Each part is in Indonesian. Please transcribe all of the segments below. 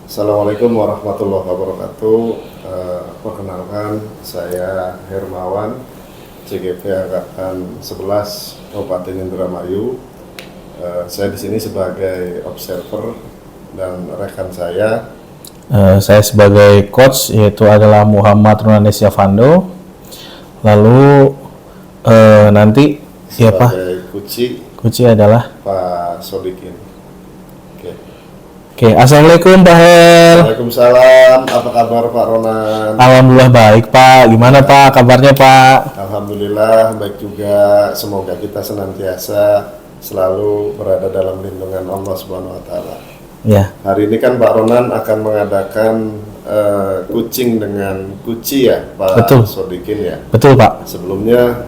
Assalamualaikum warahmatullahi wabarakatuh. Perkenalkan, saya Hermawan, CGP Angkatan 11 Kabupaten Indramayu. Saya di sini sebagai observer dan rekan Saya sebagai coach yaitu adalah Muhammad Runanes Yavando. Lalu nanti ya Pak, sebagai Kuci adalah Pak Sodikin. Oke, Assalamualaikum Pak Her. Waalaikumsalam. Apa kabar Pak Ronan? Alhamdulillah baik Pak. Gimana Pak kabarnya Pak? Alhamdulillah baik juga. Semoga kita senantiasa selalu berada dalam lindungan Allah Subhanahu wa taala. Ya. Hari ini kan Pak Ronan akan mengadakan kucing dengan kuci ya Pak Betul. Sodikin ya. Betul Pak. Sebelumnya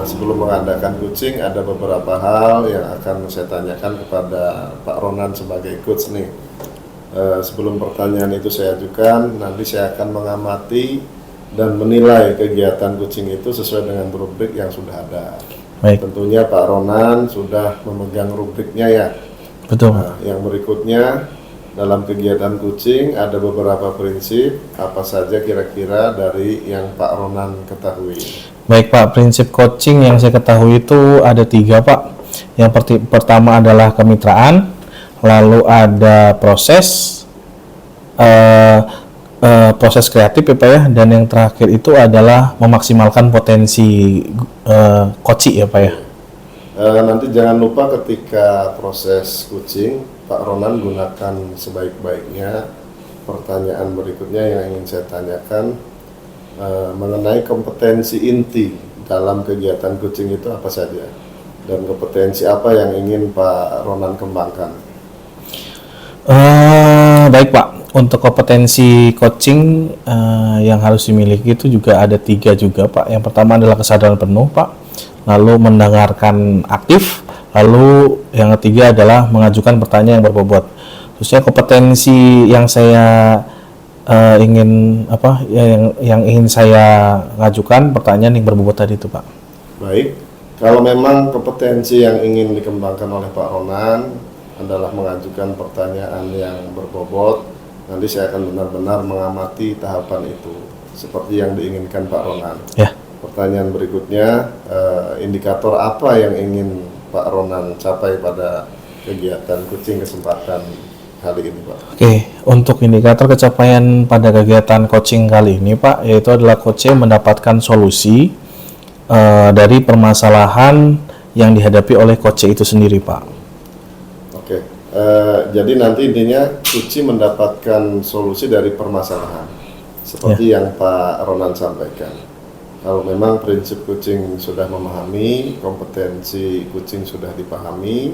sebelum mengadakan kucing ada beberapa hal yang akan saya tanyakan kepada Pak Ronan sebagai coach nih. Sebelum pertanyaan itu saya ajukan, nanti saya akan mengamati dan menilai kegiatan kucing itu sesuai dengan rubrik yang sudah ada. Baik. Tentunya Pak Ronan sudah memegang rubriknya ya. Betul. Nah, yang berikutnya dalam kegiatan kucing ada beberapa prinsip, apa saja kira-kira dari yang Pak Ronan ketahui? Baik Pak, prinsip coaching yang saya ketahui itu ada 3 Pak. Yang pertama adalah kemitraan, lalu ada proses kreatif ya Pak ya, dan yang terakhir itu adalah memaksimalkan potensi coaching ya Pak ya. Nanti jangan lupa ketika proses kucing, Pak Ronan gunakan sebaik-baiknya. Pertanyaan berikutnya yang ingin saya tanyakan mengenai kompetensi inti dalam kegiatan kucing itu apa saja, dan kompetensi apa yang ingin Pak Ronan kembangkan? Baik Pak, untuk kompetensi coaching yang harus dimiliki itu juga ada 3 juga Pak. Yang pertama adalah kesadaran penuh Pak, lalu mendengarkan aktif, lalu yang ketiga adalah mengajukan pertanyaan yang berbobot. Khususnya kompetensi yang saya ingin yang ingin saya ngajukan pertanyaan yang berbobot tadi itu Pak. Baik, kalau memang kompetensi yang ingin dikembangkan oleh Pak Ronan adalah mengajukan pertanyaan yang berbobot, nanti saya akan benar-benar mengamati tahapan itu seperti yang diinginkan Pak Ronan. Ya. Pertanyaan berikutnya, indikator apa yang ingin Pak Ronan capai pada kegiatan kucing kesempatan kali ini Pak? Oke, untuk indikator kecapaian pada kegiatan coaching kali ini Pak, yaitu adalah coaching mendapatkan solusi dari permasalahan yang dihadapi oleh coach itu sendiri Pak. Oke, jadi nanti intinya kucing mendapatkan solusi dari permasalahan seperti yang Pak Ronan sampaikan. Kalau memang prinsip kucing sudah memahami, kompetensi kucing sudah dipahami,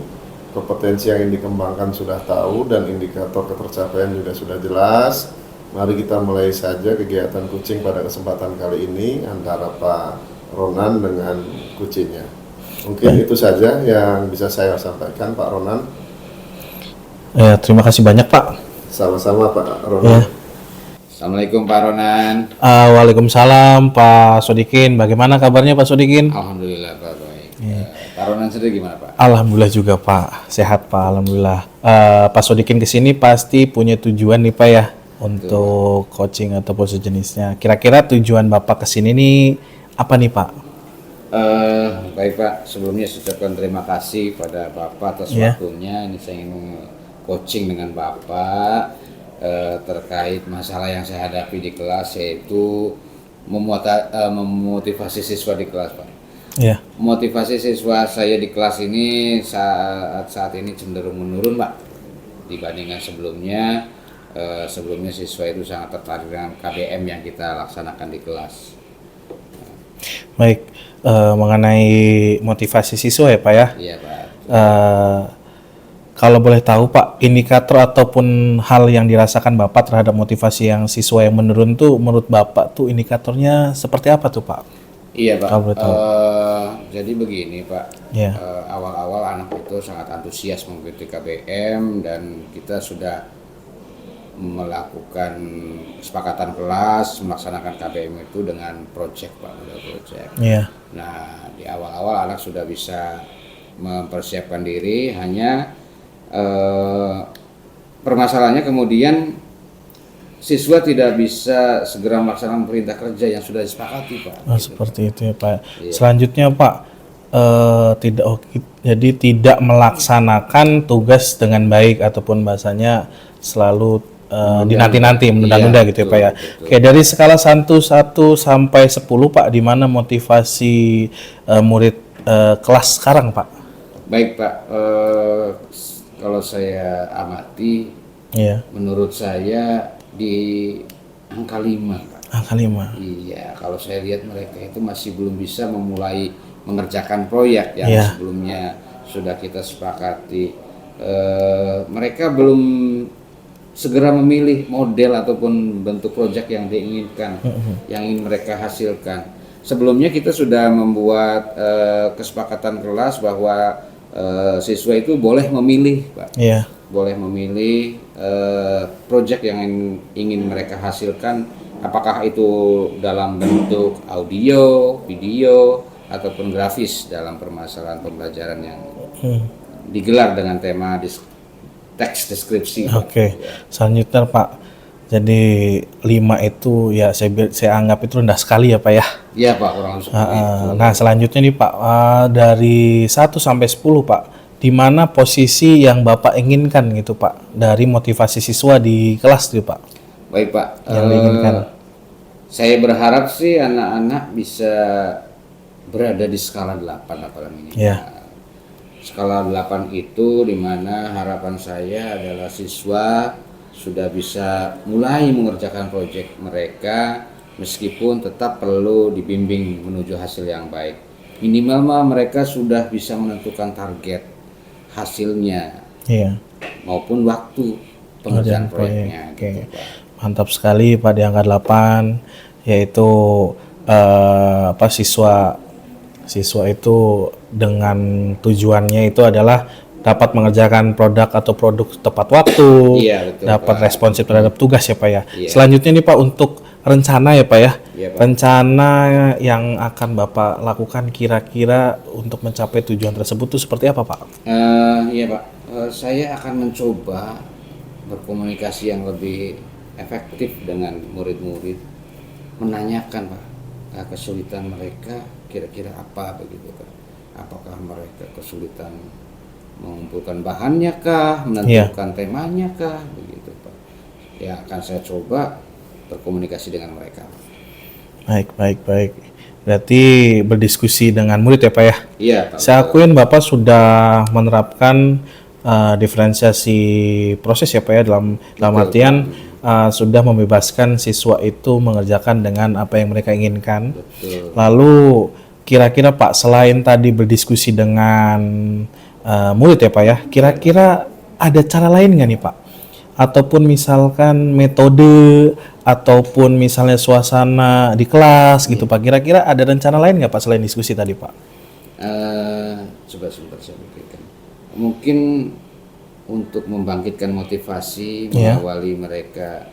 kompetensi yang ingin dikembangkan sudah tahu, dan indikator ketercapaian juga sudah jelas, mari kita mulai saja kegiatan kucing pada kesempatan kali ini antara Pak Ronan dengan kucingnya. Mungkin itu saja yang bisa saya sampaikan Pak Ronan. Ya, terima kasih banyak Pak. Sama-sama Pak Ronan. Ya. Assalamualaikum Pak Ronan. Waalaikumsalam Pak Sodikin. Bagaimana kabarnya Pak Sodikin? Alhamdulillah Pak baik. Pak Ronan sendiri gimana Pak? Alhamdulillah juga Pak. Sehat Pak, alhamdulillah. Pak Sodikin kesini pasti punya tujuan nih Pak ya untuk coaching ataupun sejenisnya. Kira-kira tujuan Bapak kesini nih apa nih Pak? Baik Pak, sebelumnya saya ucapkan terima kasih pada Bapak atas waktunya. Ini saya ingin coaching dengan Bapak terkait masalah yang saya hadapi di kelas, yaitu memotivasi siswa di kelas Pak. Iya. Motivasi siswa saya di kelas ini saat ini cenderung menurun Pak dibandingkan sebelumnya. Sebelumnya siswa itu sangat tertarik dengan KBM yang kita laksanakan di kelas. Baik, mengenai motivasi siswa ya Pak ya. Iya Pak. Kalau boleh tahu Pak, indikator ataupun hal yang dirasakan Bapak terhadap motivasi yang siswa yang menurun tuh menurut Bapak tuh indikatornya seperti apa tuh Pak? Iya Pak. Kalau boleh tahu. Jadi begini Pak. Ya. Awal-awal anak itu sangat antusias mengikuti KBM dan kita sudah melakukan kesepakatan kelas melaksanakan KBM itu dengan project Pak, model project. Iya. Nah di awal-awal anak sudah bisa mempersiapkan diri, hanya permasalahannya kemudian siswa tidak bisa segera melaksanakan perintah kerja yang sudah disepakati, Pak. Oh, Gitu. seperti itu ya Pak. Selanjutnya Pak, jadi tidak melaksanakan tugas dengan baik ataupun bahasanya selalu dinanti-nanti, menunda-nunda Iya, gitu ya Pak ya. betul. Oke, dari skala 1 sampai 10 Pak, di mana motivasi murid kelas sekarang Pak? Baik, Pak. Kalau saya amati, Iya, menurut saya di angka 5, Pak. angka 5. Iya, kalau saya lihat mereka itu masih belum bisa memulai mengerjakan proyek yang Iya. sebelumnya sudah kita sepakati. Mereka belum segera memilih model ataupun bentuk proyek yang diinginkan, yang ingin mereka hasilkan. Sebelumnya kita sudah membuat kesepakatan kelas bahwa siswa itu boleh memilih, Pak. Iya, Boleh memilih proyek yang ingin mereka hasilkan, apakah itu dalam bentuk audio, video, ataupun grafis dalam permasalahan pembelajaran yang digelar dengan tema teks deskripsi. oke. Selanjutnya Pak, jadi 5 itu ya saya anggap itu rendah sekali ya Pak ya. Iya, Pak, kurang lebih seperti itu. Nah, selanjutnya nih Pak, dari 1 sampai 10 Pak, di mana posisi yang Bapak inginkan gitu Pak, dari motivasi siswa di kelas tuh Pak? Baik, Pak. Yang diinginkan. Saya berharap sih anak-anak bisa berada di skala 8 apalagi. Iya. Skala 8 itu dimana harapan saya adalah siswa sudah bisa mulai mengerjakan proyek mereka meskipun tetap perlu dibimbing menuju hasil yang baik. Minimal mah mereka sudah bisa menentukan target hasilnya Iya. maupun waktu pengerjaan proyeknya. Oke. Gitu, Pak. Mantap sekali Pak di angka 8, yaitu siswa itu dengan tujuannya itu adalah dapat mengerjakan produk atau produk tepat waktu, Iya, betul, dapat Pak. responsif terhadap tugas ya Pak ya. Iya. Selanjutnya nih Pak, untuk rencana ya Pak ya, Iya, Pak. rencana yang akan Bapak lakukan kira-kira untuk mencapai tujuan tersebut itu seperti apa Pak? Iya, Pak. Saya akan mencoba berkomunikasi yang lebih efektif dengan murid-murid, menanyakan Pak kesulitan mereka kira-kira apa begitu Pak. Apakah mereka kesulitan mengumpulkan bahannya kah, menentukan temanya kah, begitu Pak. Ya akan saya coba berkomunikasi dengan mereka. Baik. Berarti berdiskusi dengan murid ya Pak ya? Iya, Pak. Saya akuin Bapak sudah menerapkan diferensiasi proses ya Pak ya, dalam artian sudah membebaskan siswa itu mengerjakan dengan apa yang mereka inginkan. Betul. Lalu kira-kira Pak, selain tadi berdiskusi dengan murid ya Pak ya, kira-kira ada cara lain nggak nih Pak? Ataupun misalkan metode, ataupun misalnya suasana di kelas gitu Pak, kira-kira ada rencana lain nggak Pak selain diskusi tadi Pak? Coba sebentar saya pikirkan. Mungkin untuk membangkitkan motivasi, mengawali mereka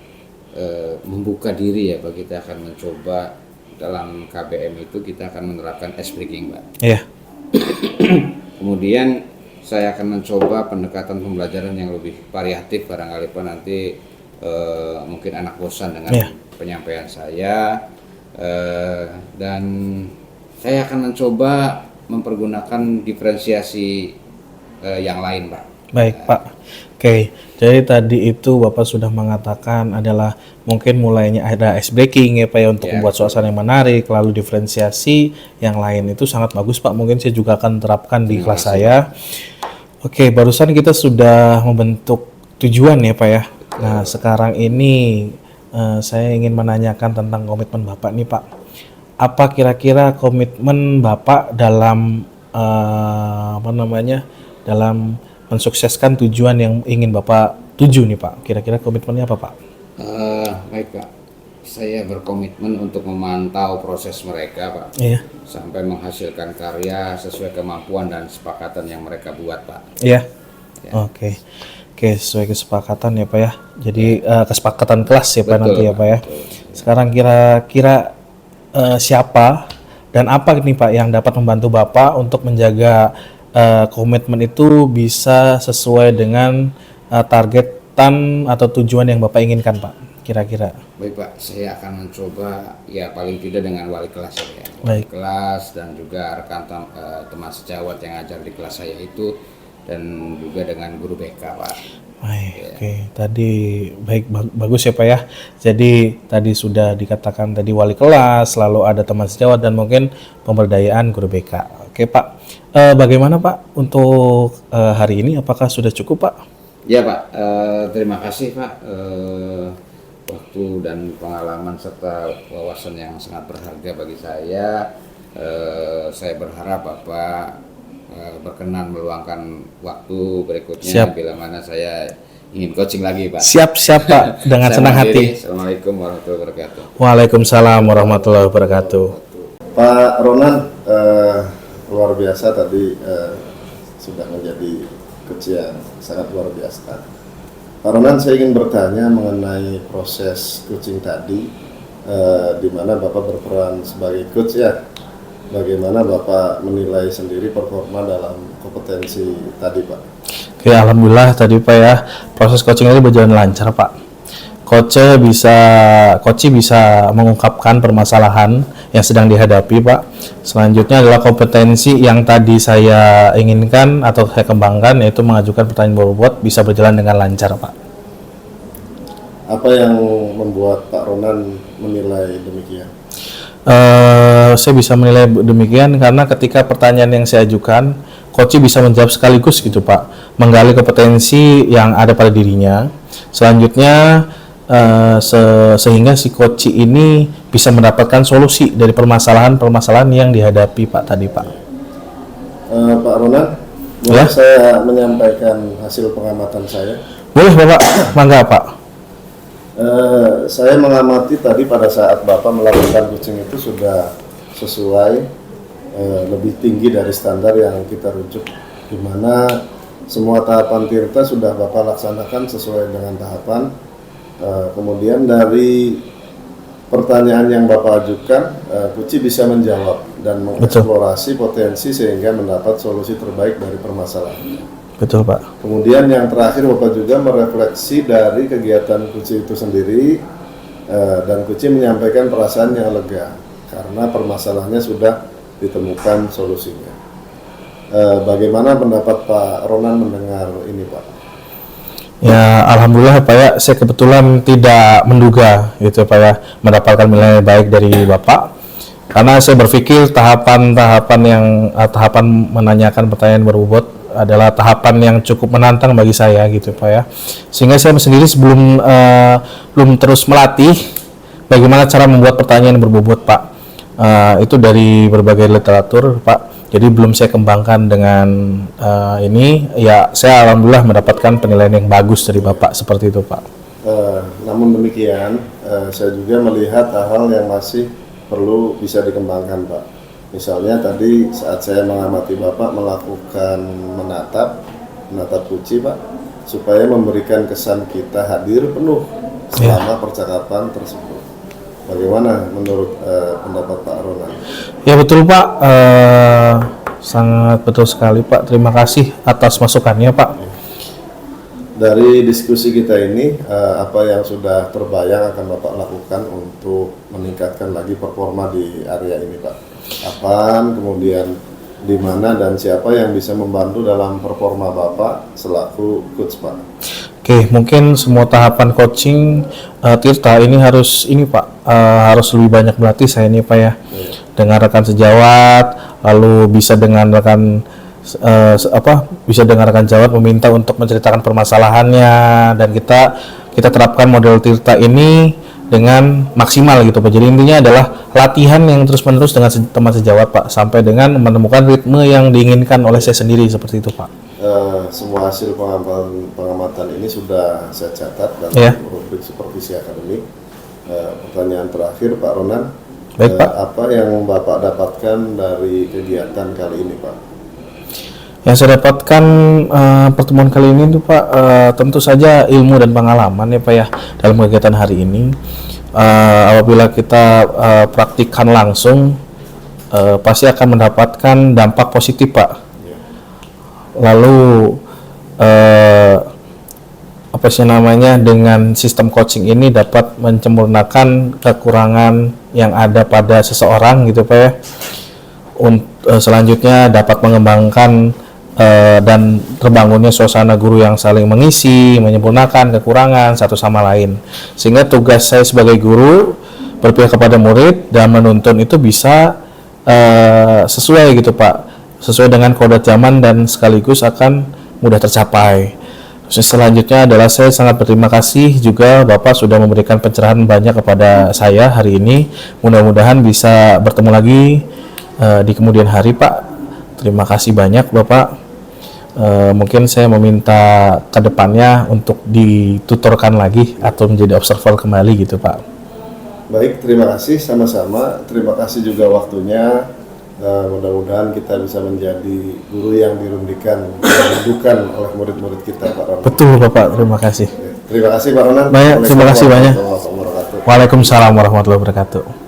membuka diri ya Pak, kita akan mencoba dalam KBM itu kita akan menerapkan ice breaking Pak. Iya. Kemudian saya akan mencoba pendekatan pembelajaran yang lebih variatif, barangkali Pak nanti mungkin anak bosan dengan penyampaian saya, dan saya akan mencoba mempergunakan diferensiasi yang lain Pak. Baik Pak. Oke, jadi tadi itu Bapak sudah mengatakan adalah mungkin mulainya ada ice breaking ya Pak ya, untuk membuat suasana yang menarik, lalu diferensiasi yang lain itu sangat bagus Pak. Mungkin saya juga akan terapkan di kelas saya. Oke, barusan kita sudah membentuk tujuan ya Pak ya. Nah, sekarang ini saya ingin menanyakan tentang komitmen Bapak nih Pak. Apa kira-kira komitmen Bapak dalam dalam mensukseskan tujuan yang ingin Bapak tuju nih Pak? Kira-kira komitmennya apa Pak? Baik Pak, saya berkomitmen untuk memantau proses mereka Pak, Iya. sampai menghasilkan karya sesuai kemampuan dan kesepakatan yang mereka buat Pak. Iya. Oke, sesuai kesepakatan ya Pak ya. Jadi kesepakatan kelas ya Pak. Betul, nanti ya Pak ya. Sekarang kira-kira siapa dan apa nih Pak yang dapat membantu Bapak untuk menjaga komitmen itu bisa sesuai dengan targetan atau tujuan yang Bapak inginkan Pak? kira-kira? Baik Pak, saya akan mencoba ya paling tidak dengan wali kelas saya. Wali Baik. kelas dan juga rekan teman sejawat yang ajar di kelas saya itu, dan juga dengan guru BK Pak. Baik, oke. Tadi bagus ya Pak ya. Jadi tadi sudah dikatakan tadi wali kelas, lalu ada teman sejawat dan mungkin pemberdayaan guru BK. Oke Pak. Bagaimana Pak untuk hari ini? Apakah sudah cukup Pak? Ya Pak, terima kasih Pak. Waktu dan pengalaman serta wawasan yang sangat berharga bagi saya. Saya berharap Bapak berkenan meluangkan waktu berikutnya. Siap. Bila mana saya ingin coaching lagi Pak. Siap Pak, dengan Saya senang mengakhiri. hati. Assalamualaikum warahmatullahi wabarakatuh. Waalaikumsalam warahmatullahi wabarakatuh. Pak Ronan, luar biasa tadi, sudah menjadi coach yang sangat luar biasa. Pak Ronan, saya ingin bertanya mengenai proses coaching tadi, di mana Bapak berperan sebagai coach ya. Bagaimana Bapak menilai sendiri performa dalam kompetensi tadi Pak? Oke, alhamdulillah tadi Pak ya, proses coaching ini berjalan lancar Pak. Coach bisa mengungkapkan permasalahan yang sedang dihadapi Pak. Selanjutnya adalah kompetensi yang tadi saya inginkan atau saya kembangkan, yaitu mengajukan pertanyaan berbobot, bisa berjalan dengan lancar Pak. Apa yang membuat Pak Ronan menilai demikian? Saya bisa menilai demikian karena ketika pertanyaan yang saya ajukan, coach bisa menjawab sekaligus gitu Pak, menggali kompetensi yang ada pada dirinya. Selanjutnya sehingga si coach ini bisa mendapatkan solusi dari permasalahan yang dihadapi Pak tadi Pak. Pak Ronan, boleh Ya? saya menyampaikan hasil pengamatan saya? Boleh Bapak, mangga Pak. Saya mengamati tadi pada saat Bapak melakukan coaching itu sudah sesuai, lebih tinggi dari standar yang kita rujuk, di mana semua tahapan tirta sudah Bapak laksanakan sesuai dengan tahapan. Kemudian dari pertanyaan yang Bapak ajukan, Kuci bisa menjawab dan mengeksplorasi potensi sehingga mendapat solusi terbaik dari permasalahan. Betul Pak. Kemudian yang terakhir Bapak juga merefleksi dari kegiatan Kuci itu sendiri, dan Kuci menyampaikan perasaan yang lega karena permasalahannya sudah ditemukan solusinya. Bagaimana pendapat Pak Ronan mendengar ini Pak? Ya, alhamdulillah Pak ya, saya kebetulan tidak menduga gitu Pak ya, mendapatkan nilai baik dari Bapak. Karena saya berpikir tahapan menanyakan pertanyaan berbobot adalah tahapan yang cukup menantang bagi saya gitu Pak ya. Sehingga saya sendiri belum terus melatih bagaimana cara membuat pertanyaan berbobot Pak. Itu dari berbagai literatur Pak. Jadi belum saya kembangkan dengan ini, ya saya alhamdulillah mendapatkan penilaian yang bagus dari Bapak seperti itu Pak. Namun demikian, saya juga melihat hal-hal yang masih perlu bisa dikembangkan Pak. Misalnya tadi saat saya mengamati Bapak melakukan menatap Kuci Pak, supaya memberikan kesan kita hadir penuh selama percakapan tersebut. Bagaimana menurut pendapat Pak Ronan? Ya betul Pak, sangat betul sekali Pak. Terima kasih atas masukannya Pak. Dari diskusi kita ini, apa yang sudah terbayang akan Bapak lakukan untuk meningkatkan lagi performa di area ini Pak? Kapan, kemudian di mana dan siapa yang bisa membantu dalam performa Bapak selaku coach Pak? Oke, mungkin semua tahapan coaching Tirta ini harus harus lebih banyak berlatih saya ini Pak ya. Dengan rekan sejawat, lalu bisa dengan rekan sejawat meminta untuk menceritakan permasalahannya, dan kita terapkan model Tirta ini dengan maksimal gitu Pak. Jadi intinya adalah latihan yang terus-menerus dengan teman sejawat Pak, sampai dengan menemukan ritme yang diinginkan oleh saya sendiri seperti itu Pak. Semua hasil pengamatan ini sudah saya catat dalam rubrik supervisi akademik. Pertanyaan terakhir Pak Ronan, Baik, Pak. Apa yang Bapak dapatkan dari kegiatan kali ini Pak? Yang saya dapatkan pertemuan kali ini itu Pak, tentu saja ilmu dan pengalaman ya Pak ya dalam kegiatan hari ini. Apabila kita praktikkan langsung, pasti akan mendapatkan dampak positif Pak. Lalu apa sih namanya, dengan sistem coaching ini dapat menyempurnakan kekurangan yang ada pada seseorang gitu Pak ya. Selanjutnya dapat mengembangkan dan terbangunnya suasana guru yang saling mengisi, menyempurnakan kekurangan satu sama lain, sehingga tugas saya sebagai guru berpihak kepada murid dan menuntun itu bisa sesuai gitu Pak, sesuai dengan kode zaman dan sekaligus akan mudah tercapai. Selanjutnya adalah saya sangat berterima kasih juga Bapak sudah memberikan pencerahan banyak kepada saya hari ini. Mudah-mudahan bisa bertemu lagi di kemudian hari Pak. Terima kasih banyak Bapak. Mungkin saya meminta ke depannya untuk ditutorkan lagi atau menjadi observer kembali gitu Pak. Baik, terima kasih sama-sama. Terima kasih juga waktunya. Mudah-mudahan kita bisa menjadi guru yang dirindukan oleh murid-murid kita Pak Ronan. Betul Bapak, terima kasih. Terima kasih Pak Ronan. Banyak, terima kasih banyak. Waalaikumsalam warahmatullahi wabarakatuh. Waalaikumsalam warahmatullahi wabarakatuh.